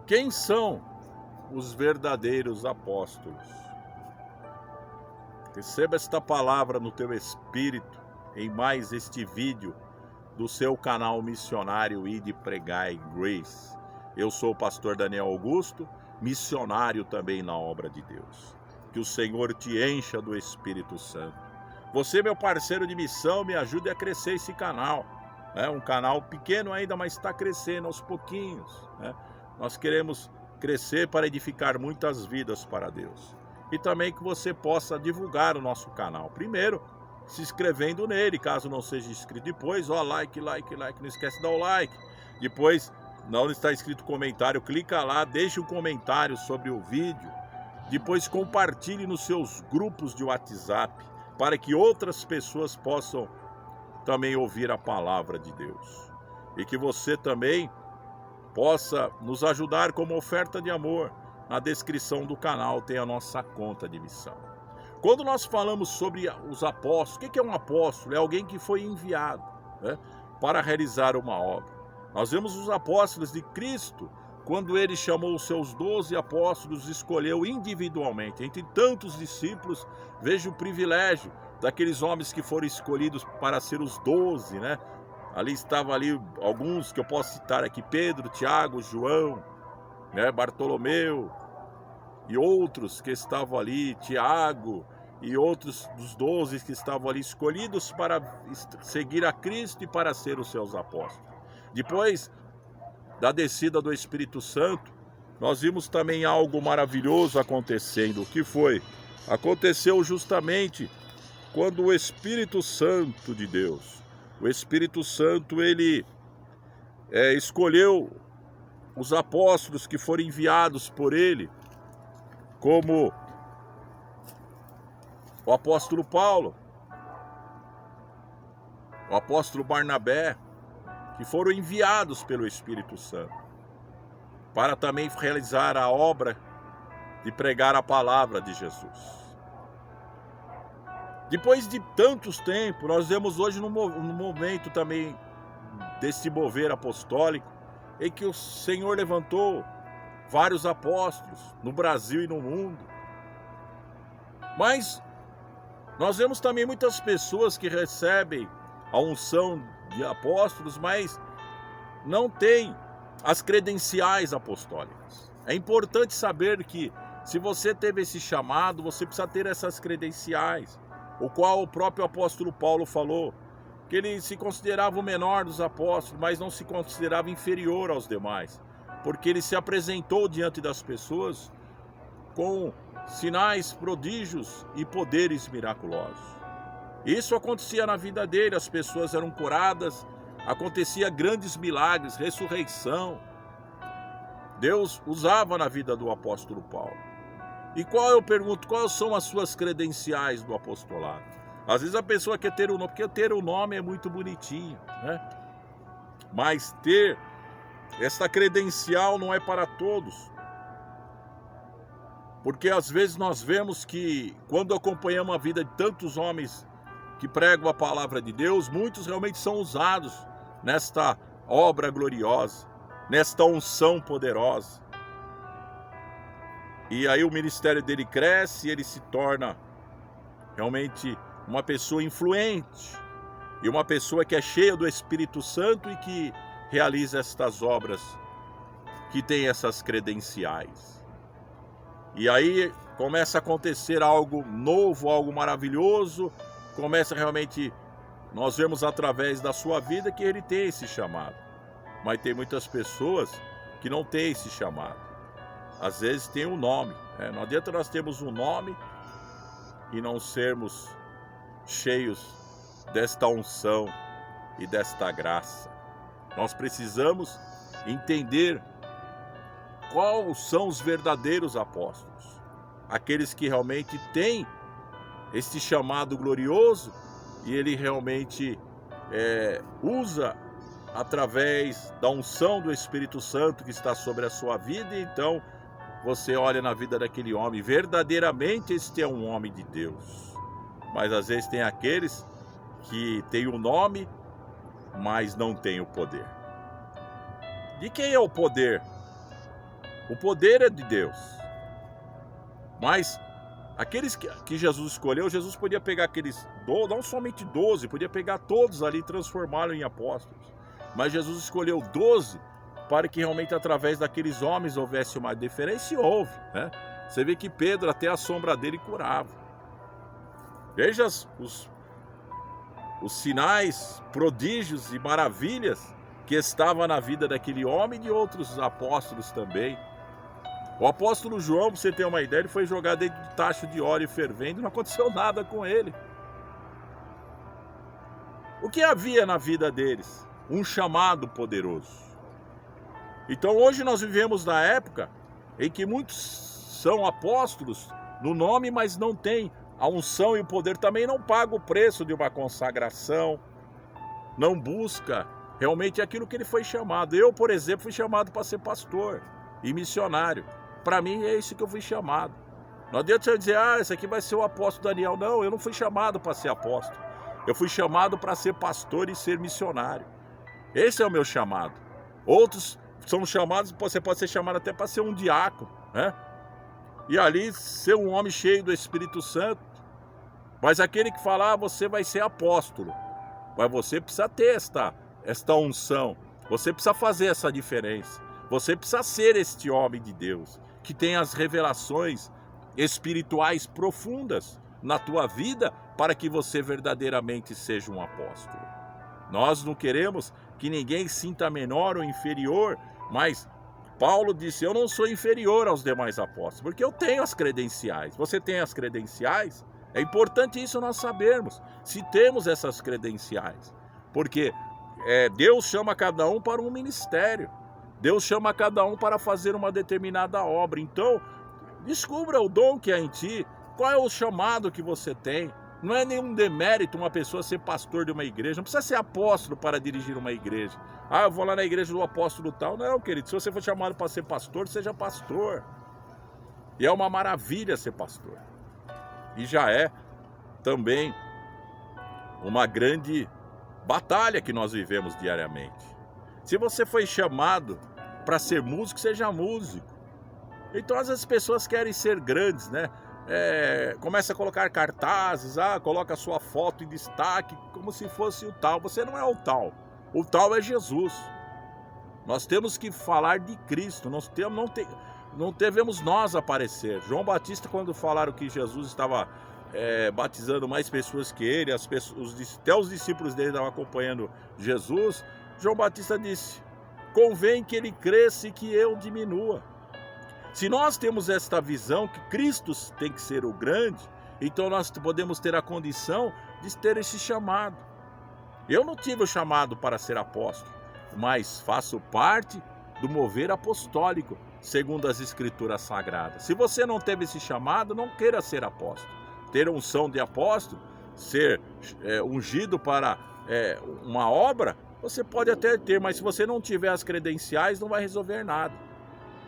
Quem são os verdadeiros apóstolos? Receba esta palavra no teu espírito em mais este vídeo do seu canal missionário Ide Pregai Grace. Eu sou o pastor Daniel Augusto, missionário também na obra de Deus. Que o Senhor te encha do Espírito Santo. Você, meu parceiro de missão, me ajude a crescer esse canal. É um canal pequeno ainda, mas está crescendo aos pouquinhos. Nós queremos crescer para edificar muitas vidas para Deus. E também que você possa divulgar o nosso canal. Primeiro, se inscrevendo nele, caso não seja inscrito. Depois, like, não esquece de dar o like. Depois, não está escrito comentário, clica lá, deixe um comentário sobre o vídeo. Depois compartilhe nos seus grupos de WhatsApp, para que outras pessoas possam também ouvir a palavra de Deus. E que você também possa nos ajudar como oferta de amor. Na descrição do canal tem a nossa conta de missão. Quando nós falamos sobre os apóstolos, o que é um apóstolo? É alguém que foi enviado, para realizar uma obra. Nós vemos os apóstolos de Cristo, quando ele chamou os seus 12 apóstolos, escolheu individualmente. Entre tantos discípulos, veja o privilégio daqueles homens que foram escolhidos para ser os 12, Ali estavam alguns que eu posso citar aqui: Pedro, Tiago, João, Bartolomeu, e outros que estavam ali, Tiago, e outros dos 12 que estavam ali escolhidos para seguir a Cristo e para ser os seus apóstolos. Depois da descida do Espírito Santo, nós vimos também algo maravilhoso acontecendo. O que foi? Aconteceu justamente quando o Espírito Santo de Deus, o Espírito Santo, ele escolheu os apóstolos que foram enviados por ele, como o apóstolo Paulo, o apóstolo Barnabé, que foram enviados pelo Espírito Santo para também realizar a obra de pregar a palavra de Jesus. Depois de tantos tempos, nós vemos hoje no momento também desse mover apostólico, em que o Senhor levantou vários apóstolos no Brasil e no mundo. Mas nós vemos também muitas pessoas que recebem a unção de apóstolos, mas não têm as credenciais apostólicas. É importante saber que, se você teve esse chamado, você precisa ter essas credenciais, o qual o próprio apóstolo Paulo falou, que ele se considerava o menor dos apóstolos, mas não se considerava inferior aos demais, porque ele se apresentou diante das pessoas com sinais, prodígios e poderes miraculosos. Isso acontecia na vida dele, as pessoas eram curadas, acontecia grandes milagres, ressurreição. Deus usava na vida do apóstolo Paulo. E eu pergunto, quais são as suas credenciais do apostolado? Às vezes a pessoa quer ter o nome, porque ter o nome é muito bonitinho, Mas ter essa credencial não é para todos. Porque às vezes nós vemos que, quando acompanhamos a vida de tantos homens que pregam a palavra de Deus, muitos realmente são usados nesta obra gloriosa, nesta unção poderosa. E aí o ministério dele cresce, ele se torna realmente uma pessoa influente, e uma pessoa que é cheia do Espírito Santo e que realiza estas obras, que tem essas credenciais. E aí começa a acontecer algo novo, algo maravilhoso, começa realmente, nós vemos através da sua vida que ele tem esse chamado. Mas tem muitas pessoas que não têm esse chamado. Às vezes tem um nome. Não adianta nós termos um nome e não sermos cheios desta unção e desta graça. Nós precisamos entender quais são os verdadeiros apóstolos. Aqueles que realmente têm este chamado glorioso, e ele realmente usa através da unção do Espírito Santo que está sobre a sua vida. E então você olha na vida daquele homem, verdadeiramente este é um homem de Deus. Mas às vezes tem aqueles que têm o nome, mas não têm o poder. De quem é o poder? O poder é de Deus. Mas aqueles que Jesus escolheu, Jesus podia pegar aqueles 12, não somente 12, podia pegar todos ali e transformá-los em apóstolos. Mas Jesus escolheu 12 para que realmente através daqueles homens houvesse uma diferença, e houve, né? Você vê que Pedro, até a sombra dele curava. Veja os sinais, prodígios e maravilhas que estavam na vida daquele homem e de outros apóstolos também. O apóstolo João, para você ter uma ideia, ele foi jogado dentro de tacho de óleo fervendo e não aconteceu nada com ele. O que havia na vida deles? Um chamado poderoso. Então hoje nós vivemos na época em que muitos são apóstolos no nome, mas não têm a unção e o poder, também não paga o preço de uma consagração, não busca realmente aquilo que ele foi chamado. Eu, por exemplo, fui chamado para ser pastor e missionário. Para mim é isso que eu fui chamado. Não adianta eu dizer, esse aqui vai ser o apóstolo Daniel. Não, eu não fui chamado para ser apóstolo. Eu fui chamado para ser pastor e ser missionário. Esse é o meu chamado. Outros são chamados, você pode ser chamado até para ser um diácono, né? E ali ser um homem cheio do Espírito Santo. Mas aquele que falar, você vai ser apóstolo. Mas você precisa ter esta unção. Você precisa fazer essa diferença. Você precisa ser este homem de Deus, que tem as revelações espirituais profundas na tua vida, para que você verdadeiramente seja um apóstolo. Nós não queremos que ninguém sinta menor ou inferior, mas Paulo disse, eu não sou inferior aos demais apóstolos, porque eu tenho as credenciais. Você tem as credenciais? É importante isso nós sabermos, se temos essas credenciais. Porque Deus chama cada um para um ministério. Deus chama cada um para fazer uma determinada obra. Então, descubra o dom que há em ti. Qual é o chamado que você tem? Não é nenhum demérito uma pessoa ser pastor de uma igreja. Não precisa ser apóstolo para dirigir uma igreja. Eu vou lá na igreja do apóstolo tal. Não, querido. Se você for chamado para ser pastor, seja pastor. E é uma maravilha ser pastor. E já é também uma grande batalha que nós vivemos diariamente. Se você foi chamado para ser músico, seja músico. Então, às vezes, as pessoas querem ser grandes, né? Começa a colocar cartazes, coloca a sua foto em destaque, como se fosse o tal. Você não é o tal. O tal é Jesus. Nós temos que falar de Cristo. Não devemos nós aparecer. João Batista, quando falaram que Jesus estava batizando mais pessoas que ele, até os discípulos dele estavam acompanhando Jesus, João Batista disse, convém que ele cresça e que eu diminua. Se nós temos esta visão que Cristo tem que ser o grande, então nós podemos ter a condição de ter esse chamado. Eu não tive o chamado para ser apóstolo, mas faço parte do mover apostólico, segundo as Escrituras Sagradas. Se você não teve esse chamado, não queira ser apóstolo. Ter unção de apóstolo, ser ungido para uma obra, você pode até ter, mas se você não tiver as credenciais, não vai resolver nada.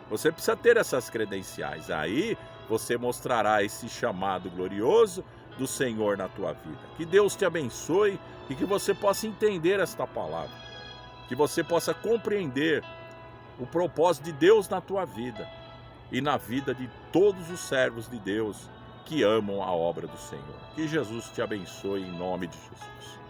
Você precisa ter essas credenciais. Aí você mostrará esse chamado glorioso do Senhor na tua vida. Que Deus te abençoe e que você possa entender esta palavra. Que você possa compreender o propósito de Deus na tua vida e na vida de todos os servos de Deus que amam a obra do Senhor. Que Jesus te abençoe em nome de Jesus.